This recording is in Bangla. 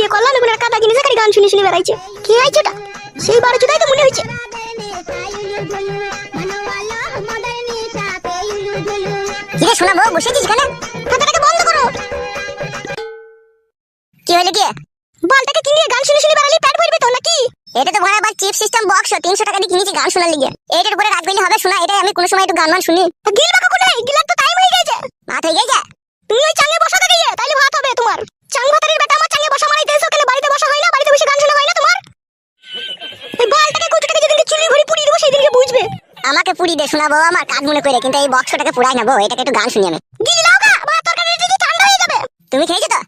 বিয়ে করলাম এখন আর কাদা জিনিস খালি গান শুনে শুনে বেড়াইছে। কে আইছে ওটা? সেই বারো চুদাই তো মনে হয়েছে। কিরে শোনা বউ, বসেছিস কেন? কথাটাকে বন্ধ করো। কি হলো কি? বলটাকে কিনে গান শুনে শুনে বেড়ালি পেট ভরবে তো নাকি? এটা তো ভরা আবার চিপ সিস্টেম বক্স 300 টাকা দিয়ে কিনেছি গান শোনার লিগে। এটার উপরে রাত গেলে হবে শোনা? এটাই আমি কোন সময় একটু গান মান শুনি। গিলবা কখন নাই? গিলার তো টাইম হয়ে গেছে। ভাত হয়ে গেছে? তুমি ওই চাঙে বসা তো গিয়ে, তাইলে ভাত হবে তোমার। চাং ভাতারের বেটা আমার চাঙে বসা মারাইতে এসো, কেন বাড়িতে বসা হয় না? বাড়িতে বসে গান শোনা হয় না তোমার? এই বলটাকে কুচটাকে যেদিনকে চুলি ভরি পুড়িয়ে দেবো সেদিনকে বুঝবে। আমাকে পুরি দে শোনাবো আমার কাজ মনে করে, কিন্তু এই বক্সটাকে পুরাই নেবো। এটাকে একটু গান শুনি আমি। গিলি লাও গা, ভাত তরকারি যদি ঠান্ডা হয়ে যাবে। তুমি খেয়েছো তো?